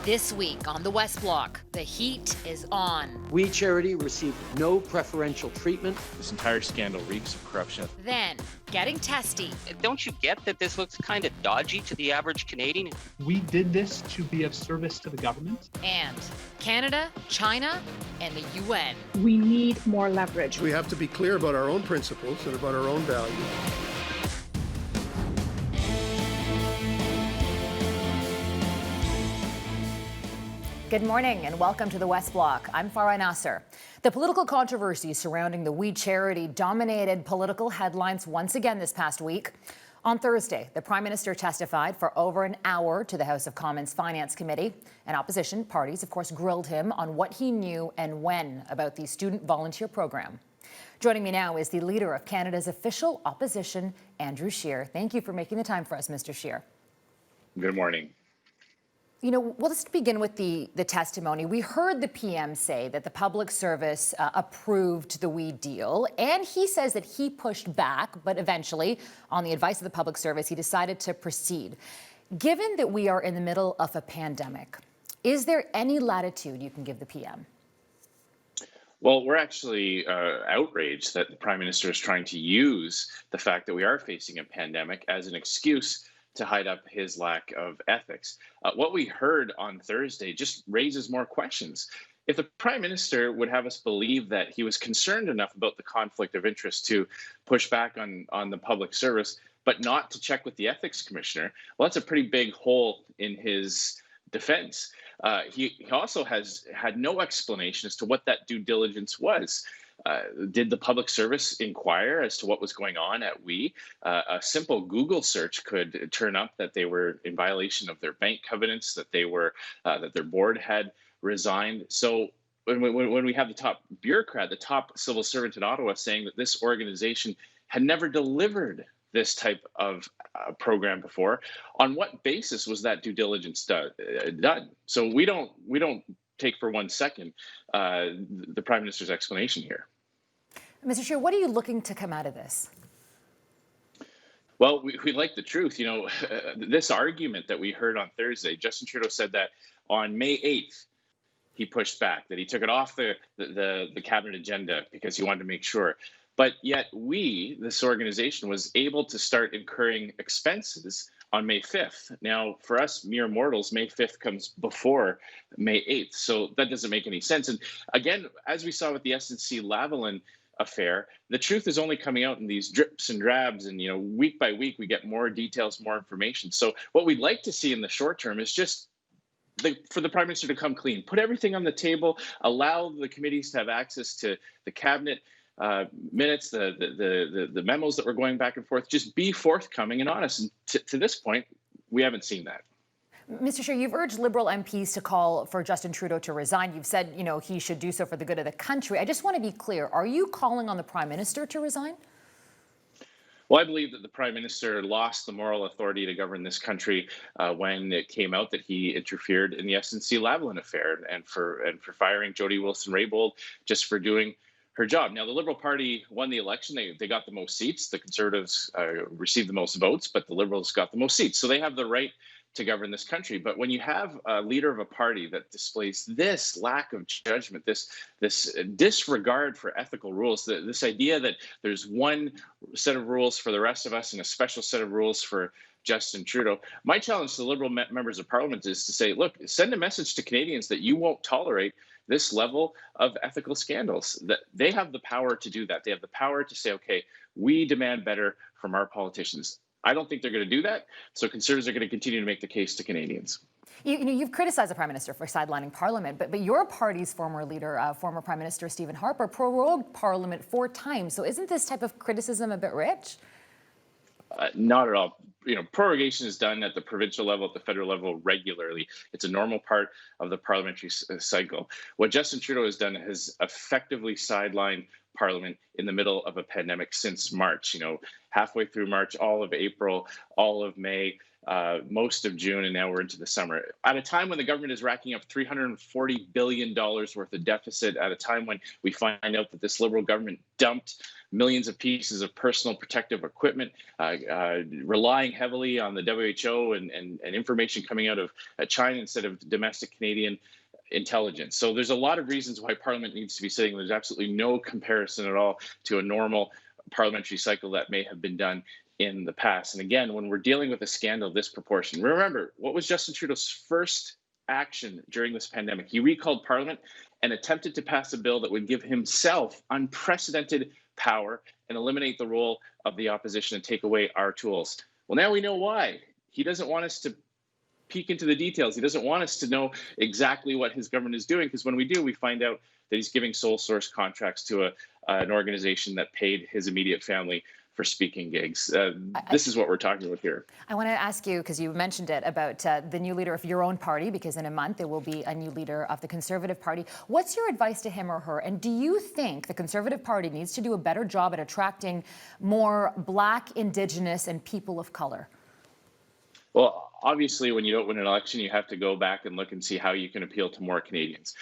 This week on the West Block, the heat is on. We Charity received no preferential treatment. This entire scandal reeks of corruption. Then, getting testy. Don't you get that this looks kind of dodgy to the average Canadian? We did this to be of service to the government. And Canada, China, and the UN. We need more leverage. We have to be clear about our own principles and about our own values. Good morning and welcome to the West Block. I'm Farah Nasser. The political controversy surrounding the We Charity dominated political headlines once again this past week. On Thursday, the Prime Minister testified for over an hour to the House of Commons Finance Committee, and opposition parties, of course, grilled him on what he knew and when about the student volunteer program. Joining me now is the Leader of Canada's official opposition, Andrew Scheer. Thank you for making the time for us, Mr. Scheer. Good morning. You know, well, let's begin with the testimony. We heard the PM say that the public service approved the We deal, and he says that he pushed back, but eventually, on the advice of the public service, he decided to proceed. Given that we are in the middle of a pandemic, is there any latitude you can give the PM? Well, we're actually outraged that the Prime Minister is trying to use the fact that we are facing a pandemic as an excuse to hide up his lack of ethics. What we heard on Thursday just raises more questions. If the Prime Minister would have us believe that he was concerned enough about the conflict of interest to push back on the public service, but not to check with the Ethics Commissioner, well, that's a pretty big hole in his defense. He also has had no explanation as to what that due diligence was. Did the public service inquire as to what was going on at We? A simple Google search could turn up that they were in violation of their bank covenants, that they were that their board had resigned. So when we have the top bureaucrat, the top civil servant in Ottawa saying that this organization had never delivered this type of program before, on what basis was that due diligence done? So we don't take for 1 second the Prime Minister's explanation here. Mr. Scheer, what are you looking to come out of this? Well, we like the truth. You know, this argument that we heard on Thursday, Justin Trudeau said that on May 8th, he pushed back, that he took it off the cabinet agenda because he wanted to make sure. But yet we, this organization, was able to start incurring expenses on May 5th. Now, for us mere mortals, May 5th comes before May 8th. So that doesn't make any sense. And again, as we saw with the SNC-Lavalin affair, the truth is only coming out in these drips and drabs. And, you know, week by week, we get more details, more information. So what we'd like to see in the short term is just for the Prime Minister to come clean, put everything on the table, allow the committees to have access to the cabinet minutes, the memos that were going back and forth, just be forthcoming and honest. And to this point, we haven't seen that. Mr. Scheer, you've urged Liberal MPs to call for Justin Trudeau to resign. You've said, you know, he should do so for the good of the country. I just want to be clear. Are you calling on the Prime Minister to resign? Well, I believe that the Prime Minister lost the moral authority to govern this country when it came out that he interfered in the SNC-Lavalin affair and for firing Jody Wilson-Raybould just for doing her job. Now, the Liberal Party won the election. They got the most seats. The Conservatives received the most votes, but the Liberals got the most seats. So they have the right to govern this country. But when you have a leader of a party that displays this lack of judgment, this disregard for ethical rules, this idea that there's one set of rules for the rest of us and a special set of rules for Justin Trudeau, my challenge to the Liberal members of Parliament is to say, look, send a message to Canadians that you won't tolerate this level of ethical scandals. That they have the power to do that. They have the power to say, okay, we demand better from our politicians. I don't think they're going to do that. So Conservatives are going to continue to make the case to Canadians. You've criticized the Prime Minister for sidelining Parliament, but your party's former leader, former Prime Minister Stephen Harper, prorogued Parliament 4 times. So isn't this type of criticism a bit rich? Not at all. You know, prorogation is done at the provincial level, at the federal level regularly. It's a normal part of the parliamentary cycle. What Justin Trudeau has done has effectively sidelined Parliament in the middle of a pandemic since March. You know, halfway through March, all of April, all of May, most of June, and now we're into the summer. At a time when the government is racking up $340 billion worth of deficit, at a time when we find out that this Liberal government dumped millions of pieces of personal protective equipment, relying heavily on the WHO and information coming out of China instead of domestic Canadian intelligence. So there's a lot of reasons why Parliament needs to be sitting. There's absolutely no comparison at all to a normal parliamentary cycle that may have been done in the past. And again, when we're dealing with a scandal of this proportion, remember, what was Justin Trudeau's first action during this pandemic? He recalled Parliament and attempted to pass a bill that would give himself unprecedented power and eliminate the role of the opposition and take away our tools. Well, now we know why. He doesn't want us to peek into the details. He doesn't want us to know exactly what his government is doing, because when we do, we find out that he's giving sole source contracts to an organization that paid his immediate family for speaking gigs. This is what we're talking about here. I want to ask you, because you mentioned it, about the new leader of your own party, because in a month there will be a new leader of the Conservative Party. What's your advice to him or her? And do you think the Conservative Party needs to do a better job at attracting more Black, Indigenous, and people of color? Well, obviously, when you don't win an election, you have to go back and look and see how you can appeal to more Canadians.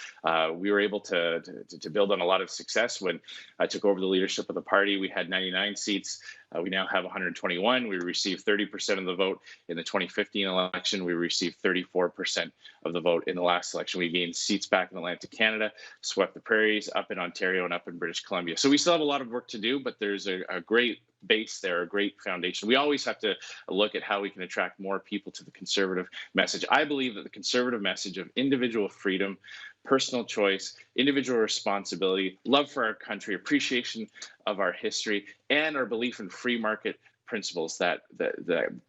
We were able to build on a lot of success when I took over the leadership of the party. We had 99 seats. We now have 121. We received 30% of the vote in the 2015 election. We received 34% of the vote in the last election. We gained seats back in Atlantic Canada, swept the prairies, up in Ontario and up in British Columbia. So we still have a lot of work to do, but there's a great base there, a great foundation. We always have to look at how we can attract more people to the Conservative message. I believe that the Conservative message of individual freedom, personal choice, individual responsibility, love for our country, appreciation of our history, and our belief in free market principles,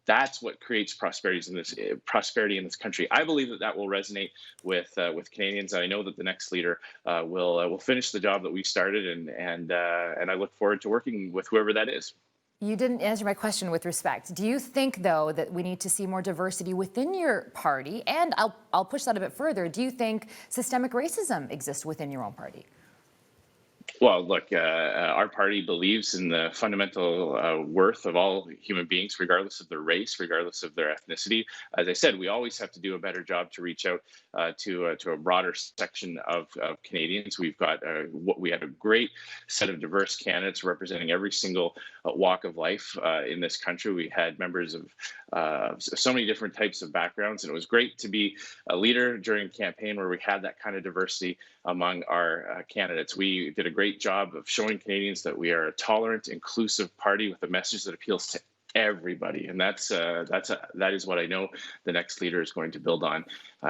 that's what creates prosperity in this country. I believe that will resonate with Canadians. I know that the next leader will finish the job that we started, and I look forward to working with whoever that is. You didn't answer my question with respect. Do you think, though, that we need to see more diversity within your party? And I'll push that a bit further. Do you think systemic racism exists within your own party? Well, look, our party believes in the fundamental worth of all human beings, regardless of their race, regardless of their ethnicity. As I said, we always have to do a better job to reach out to a broader section of Canadians. We had a great set of diverse candidates representing every single walk of life in this country. We had members of so many different types of backgrounds, and it was great to be a leader during a campaign where we had that kind of diversity among our candidates. We did a great job of showing Canadians that we are a tolerant, inclusive party with a message that appeals to everybody, and that is what I know the next leader is going to build on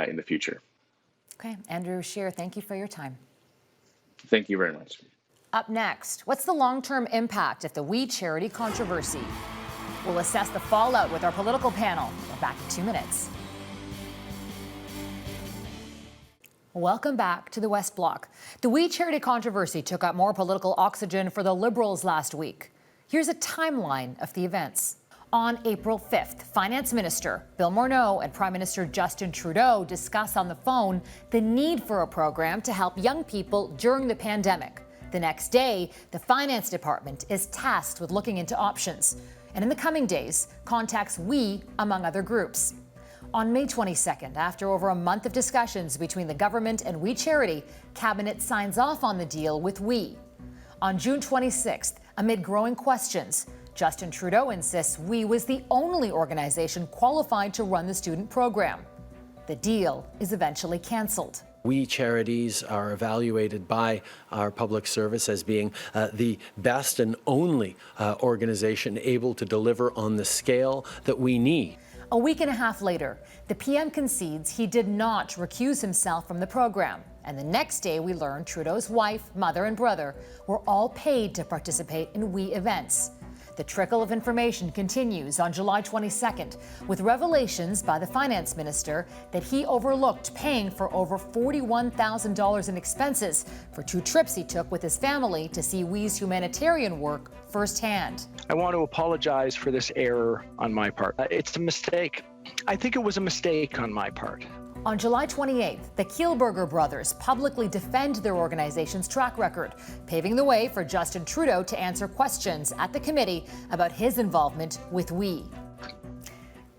in the future. Okay, Andrew Scheer, thank you for your time. Thank you very much. Up next, what's the long-term impact of the We Charity controversy? We'll assess the fallout with our political panel. We're back in 2 minutes. Welcome back to the West Block. The We Charity controversy took up more political oxygen for the Liberals last week. Here's a timeline of the events. On April 5th, Finance Minister Bill Morneau and Prime Minister Justin Trudeau discuss on the phone the need for a program to help young people during the pandemic. The next day, the Finance Department is tasked with looking into options, and in the coming days, contacts We among other groups. On May 22nd, after over a month of discussions between the government and We Charity, Cabinet signs off on the deal with We. On June 26th, amid growing questions, Justin Trudeau insists We was the only organization qualified to run the student program. The deal is eventually canceled. We Charities are evaluated by our public service as being the best and only organization able to deliver on the scale that we need. A week and a half later, the PM concedes he did not recuse himself from the program. And the next day, we learned Trudeau's wife, mother, and brother were all paid to participate in We events. The trickle of information continues on July 22nd, with revelations by the finance minister that he overlooked paying for over $41,000 in expenses for 2 trips he took with his family to see We's humanitarian work firsthand. I want to apologize for this error on my part. It's a mistake. I think it was a mistake on my part. On July 28th, the Kielburger brothers publicly defend their organization's track record, paving the way for Justin Trudeau to answer questions at the committee about his involvement with We.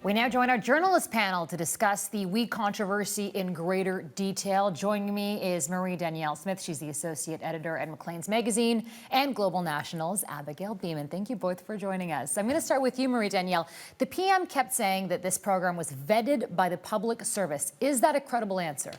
We now join our journalist panel to discuss the We controversy in greater detail. Joining me is Marie-Danielle Smith. She's the associate editor at Maclean's Magazine and Global National's Abigail Beeman. Thank you both for joining us. I'm going to start with you, Marie-Danielle. The PM kept saying that this program was vetted by the public service. Is that a credible answer?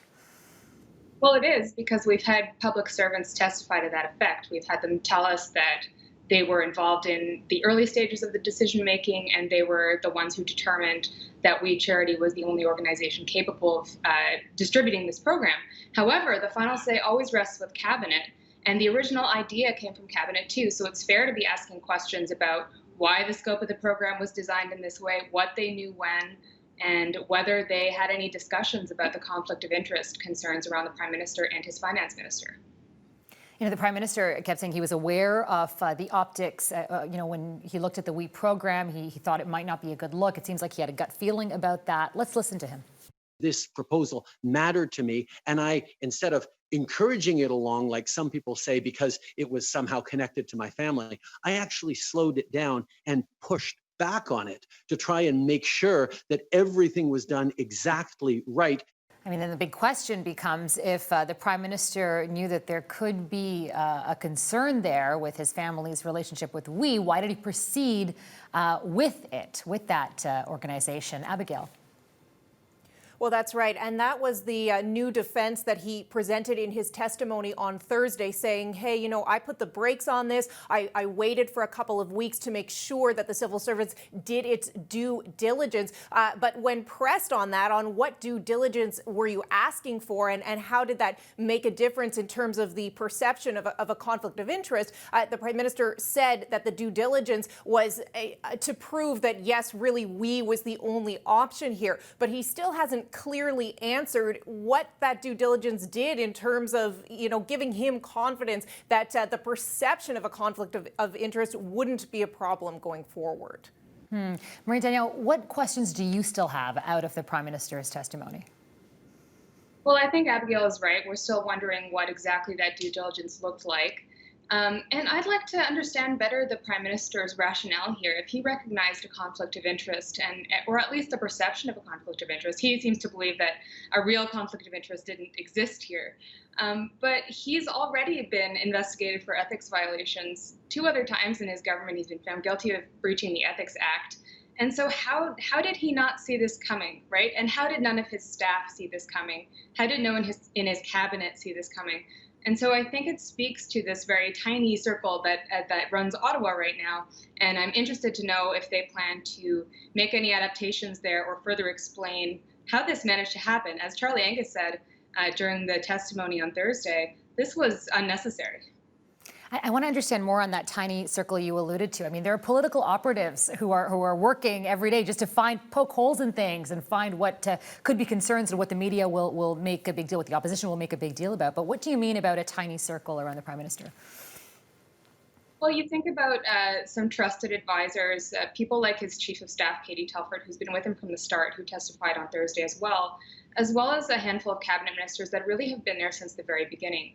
Well, it is, because we've had public servants testify to that effect. We've had them tell us that they were involved in the early stages of the decision-making, and they were the ones who determined that We Charity was the only organization capable of distributing this program. However, the final say always rests with Cabinet, and the original idea came from Cabinet too, so it's fair to be asking questions about why the scope of the program was designed in this way, what they knew when, and whether they had any discussions about the conflict of interest concerns around the Prime Minister and his Finance Minister. You know, the Prime Minister kept saying he was aware of the optics. When he looked at the We program, he thought it might not be a good look. It seems like he had a gut feeling about that. Let's listen to him. This proposal mattered to me, and I, instead of encouraging it along like some people say because it was somehow connected to my family, I actually slowed it down and pushed back on it to try and make sure that everything was done exactly right. I mean, then the big question becomes if the Prime Minister knew that there could be a concern there with his family's relationship with We, why did he proceed with that organization? Abigail. Well, that's right. And that was the new defense that he presented in his testimony on Thursday, saying, hey, you know, I put the brakes on this. I waited for a couple of weeks to make sure that the civil service did its due diligence. But when pressed on that, on what due diligence were you asking for, and how did that make a difference in terms of the perception of a conflict of interest, the Prime Minister said that the due diligence was to prove that, yes, really, We was the only option here. But he still hasn't clearly answered what that due diligence did in terms of, you know, giving him confidence that the perception of a conflict of interest wouldn't be a problem going forward. Marie-Danielle, what questions do you still have out of the Prime Minister's testimony? Well, I think Abigail is right. We're still wondering what exactly that due diligence looked like. And I'd like to understand better the Prime Minister's rationale here. If he recognized a conflict of interest, or at least the perception of a conflict of interest, he seems to believe that a real conflict of interest didn't exist here. But he's already been investigated for ethics violations 2 other times in his government. He's been found guilty of breaching the Ethics Act. And so how did he not see this coming, right? And how did none of his staff see this coming? How did no one in his cabinet see this coming? And so I think it speaks to this very tiny circle that runs Ottawa right now. And I'm interested to know if they plan to make any adaptations there or further explain how this managed to happen. As Charlie Angus said during the testimony on Thursday, this was unnecessary. I want to understand more on that tiny circle you alluded to. I mean, there are political operatives who are working every day just to poke holes in things and find what could be concerns and what the media will make a big deal, what the opposition will make a big deal about. But what do you mean about a tiny circle around the Prime Minister? Well, you think about some trusted advisors, people like his Chief of Staff, Katie Telford, who's been with him from the start, who testified on Thursday as well as a handful of cabinet ministers that really have been there since the very beginning.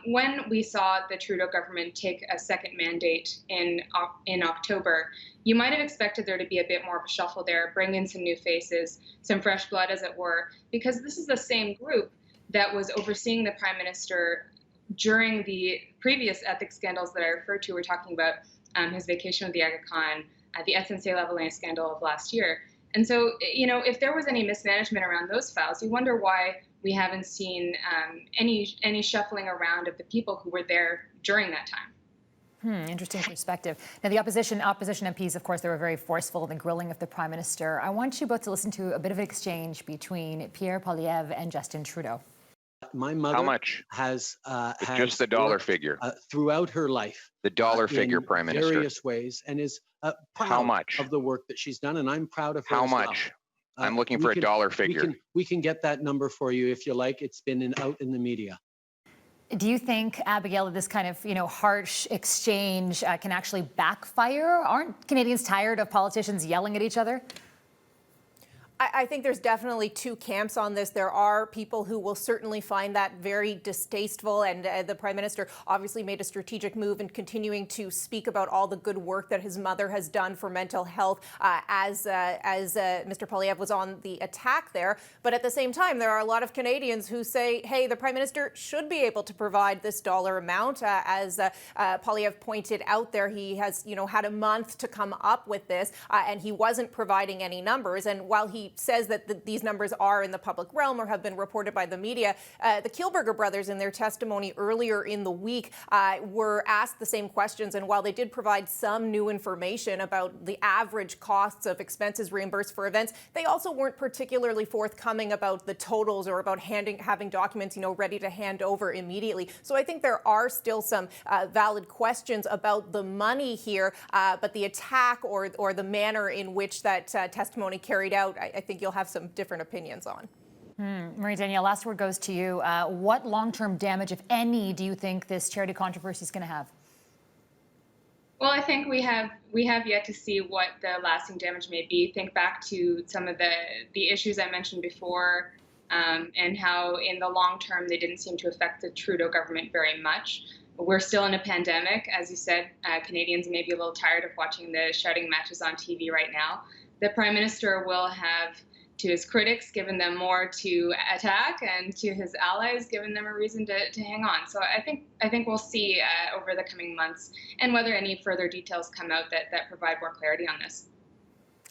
When we saw the Trudeau government take a second mandate in October, you might have expected there to be a bit more of a shuffle there, bring in some new faces, some fresh blood, as it were, because this is the same group that was overseeing the Prime Minister during the previous ethics scandals that I referred to. We're talking about his vacation with the Aga Khan, the SNC-Lavalin scandal of last year. And so, you know, if there was any mismanagement around those files, you wonder why we haven't seen any shuffling around of the people who were there during that time. Interesting perspective. Now, the opposition MPs, of course, they were very forceful in the grilling of the Prime Minister. I want you both to listen to a bit of an exchange between Pierre Poilievre and Justin Trudeau. My mother How much? has just the dollar figure throughout her life. The dollar figure, Prime Minister. Various ways, and is proud How much? of the work that she's done, and I'm proud of her. How as much? Well. I'm looking for a dollar figure. We can get that number for you if you like. It's been out in the media. Do you think, Abigail, that this kind of harsh exchange can actually backfire? Aren't Canadians tired of politicians yelling at each other? I think there's definitely two camps on this. There are people who will certainly find that very distasteful, and the Prime Minister obviously made a strategic move in continuing to speak about all the good work that his mother has done for mental health as Mr. Poilievre was on the attack there. But at the same time, there are a lot of Canadians who say, hey, the Prime Minister should be able to provide this dollar amount. As Poilievre pointed out there, he has had a month to come up with this, and he wasn't providing any numbers. And while he says that these numbers are in the public realm or have been reported by the media, the Kielburger brothers in their testimony earlier in the week were asked the same questions. And while they did provide some new information about the average costs of expenses reimbursed for events, they also weren't particularly forthcoming about the totals or about having documents, ready to hand over immediately. So I think there are still some valid questions about the money here, but the attack or the manner in which that testimony carried out, I think you'll have some different opinions on. Marie-Danielle, last word goes to you. What long-term damage, if any, do you think this charity controversy is going to have? Well, I think we have yet to see what the lasting damage may be. Think back to some of the issues I mentioned before, and how in the long term they didn't seem to affect the Trudeau government very much. We're still in a pandemic. As you said, Canadians may be a little tired of watching the shouting matches on TV right now. The Prime Minister will have, to his critics, given them more to attack, and to his allies, given them a reason to hang on. So I think we'll see over the coming months, and whether any further details come out that provide more clarity on this.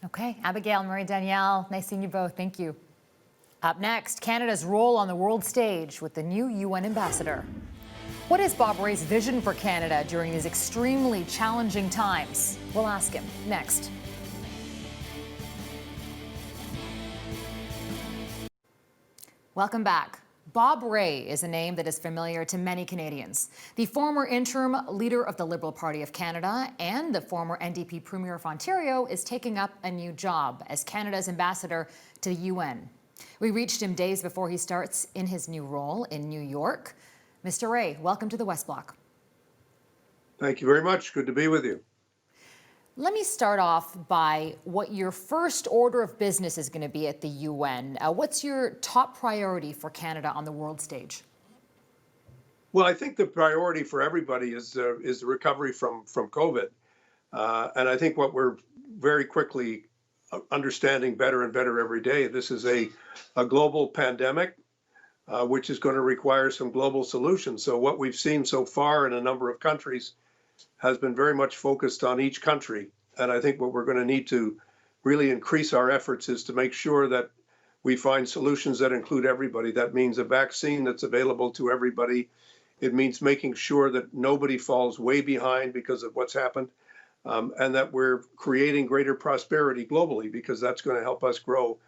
Okay, Abigail, Marie-Danielle, nice seeing you both. Thank you. Up next, Canada's role on the world stage with the new UN ambassador. What is Bob Rae's vision for Canada during these extremely challenging times? We'll ask him next. Welcome back. Bob Rae is a name that is familiar to many Canadians. The former interim leader of the Liberal Party of Canada and the former NDP Premier of Ontario is taking up a new job as Canada's ambassador to the UN. We reached him days before he starts in his new role in New York. Mr. Rae, welcome to the West Block. Thank you very much. Good to be with you. Let me start off by what your first order of business is going to be at the UN. What's your top priority for Canada on the world stage? Well, I think the priority for everybody is the recovery from COVID. And I think what we're very quickly understanding better and better every day, this is a global pandemic, which is going to require some global solutions. So what we've seen so far in a number of countries has been very much focused on each country. And I think what we're going to need to really increase our efforts is to make sure that we find solutions that include everybody. That means a vaccine that's available to everybody. It means making sure that nobody falls way behind because of what's happened, and that we're creating greater prosperity globally, because that's going to help us grow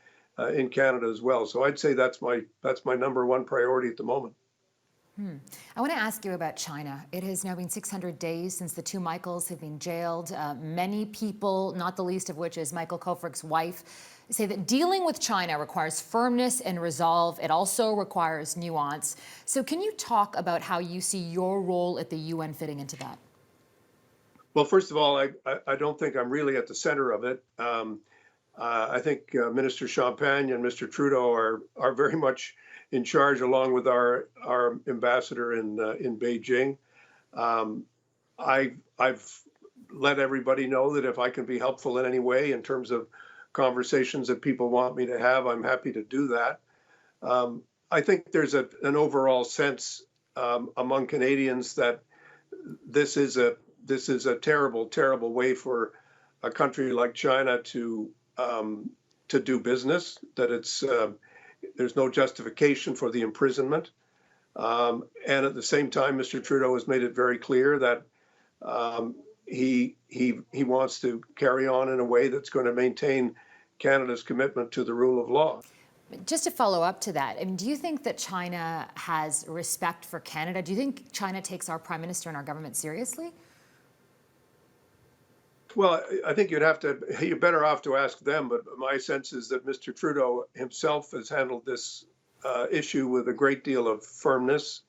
in Canada as well. So I'd say that's my number one priority at the moment. I want to ask you about China. It has now been 600 days since the two Michaels have been jailed. Many people, not the least of which is Michael Kovrig's wife, say that dealing with China requires firmness and resolve. It also requires nuance. So can you talk about how you see your role at the UN fitting into that? Well, first of all, I don't think I'm really at the center of it. I think Minister Champagne and Mr. Trudeau are very much in charge, along with our ambassador in Beijing. I've let everybody know that if I can be helpful in any way in terms of conversations that people want me to have, I'm happy to do that. I think there's an overall sense among Canadians that this is a terrible, terrible way for a country like China to do business. That there's no justification for the imprisonment, and at the same time, Mr. Trudeau has made it very clear that he wants to carry on in a way that's going to maintain Canada's commitment to the rule of law. Just to follow up to that, I mean, do you think that China has respect for Canada? Do you think China takes our Prime Minister and our government seriously? Well, I think you're better off to ask them, but my sense is that Mr. Trudeau himself has handled this issue with a great deal of firmness,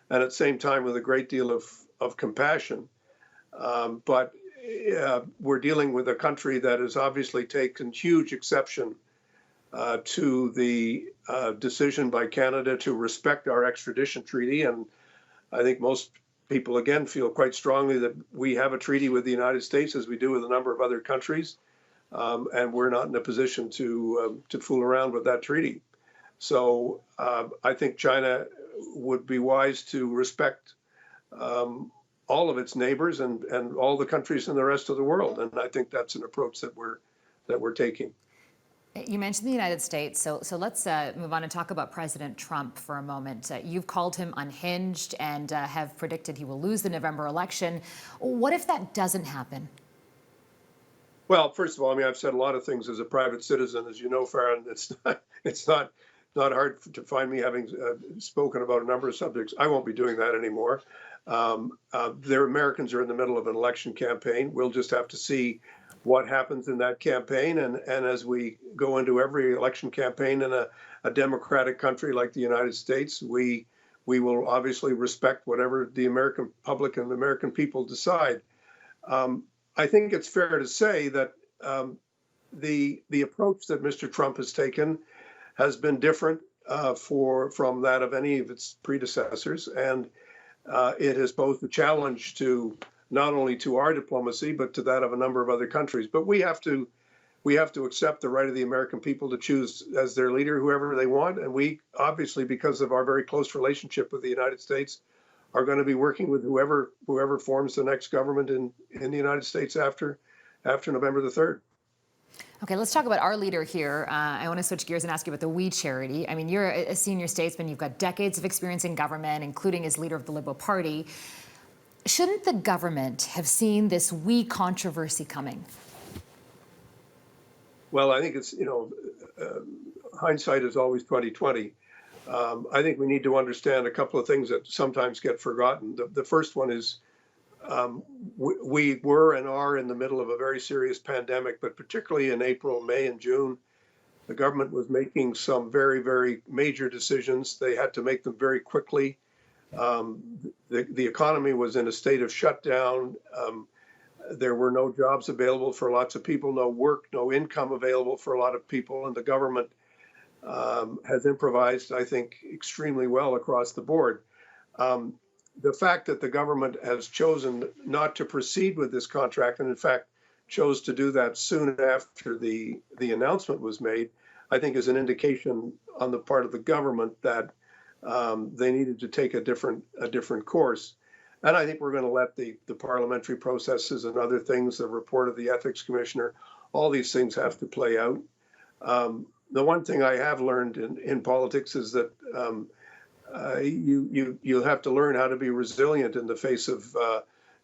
and at the same time with a great deal of compassion. But we're dealing with a country that has obviously taken huge exception to the decision by Canada to respect our extradition treaty. And I think most people, again, feel quite strongly that we have a treaty with the United States, as we do with a number of other countries, and we're not in a position to fool around with that treaty. So I think China would be wise to respect all of its neighbors and all the countries in the rest of the world. And I think that's an approach that we're taking. You mentioned the United States, so let's move on and talk about President Trump for a moment. You've called him unhinged and have predicted he will lose the November election. What if that doesn't happen? Well, first of all, I mean, I've said a lot of things as a private citizen, as you know, Farah. It's not hard to find me having spoken about a number of subjects. I won't be doing that anymore. Americans are in the middle of an election campaign. We'll just have to see what happens in that campaign. And as we go into every election campaign in a democratic country like the United States, we will obviously respect whatever the American public and the American people decide. I think it's fair to say that the approach that Mr. Trump has taken has been different from that of any of its predecessors. And it has posed a challenge to not only to our diplomacy, but to that of a number of other countries. But we have to accept the right of the American people to choose as their leader whoever they want. And we obviously, because of our very close relationship with the United States, are going to be working with whoever forms the next government in the United States after November the 3rd. Okay, let's talk about our leader here. I want to switch gears and ask you about the We charity. I mean, you're a senior statesman. You've got decades of experience in government, including as leader of the Liberal Party. Shouldn't the government have seen this We controversy coming? Well, I think it's, hindsight is always 20/20. I think we need to understand a couple of things that sometimes get forgotten. The first one is we were and are in the middle of a very serious pandemic, but particularly in April, May, and June, the government was making some very, very major decisions. They had to make them very quickly. The economy was in a state of shutdown. There were no jobs available for lots of people, no work, no income available for a lot of people, and the government has improvised, I think, extremely well across the board. The fact that the government has chosen not to proceed with this contract, and in fact chose to do that soon after the announcement was made, I think is an indication on the part of the government that they needed to take a different course. And I think we're going to let the parliamentary processes and other things, the report of the ethics commissioner, all these things have to play out. The one thing I have learned in politics is that you have to learn how to be resilient in the face of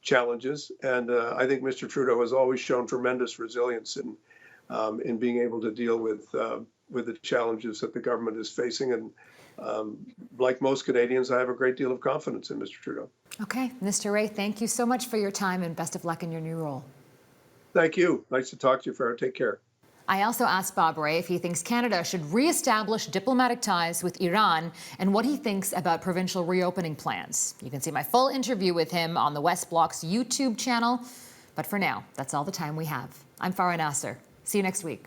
challenges. And I think Mr. Trudeau has always shown tremendous resilience in being able to deal with the challenges that the government is facing. And like most Canadians, I have a great deal of confidence in Mr. Trudeau. Okay, Mr. Ray, thank you so much for your time and best of luck in your new role. Thank you. Nice to talk to you, Farah. Take care. I also asked Bob Ray if he thinks Canada should re-establish diplomatic ties with Iran and what he thinks about provincial reopening plans. You can see my full interview with him on the West Block's YouTube channel. But for now, that's all the time we have. I'm Farah Nasser. See you next week.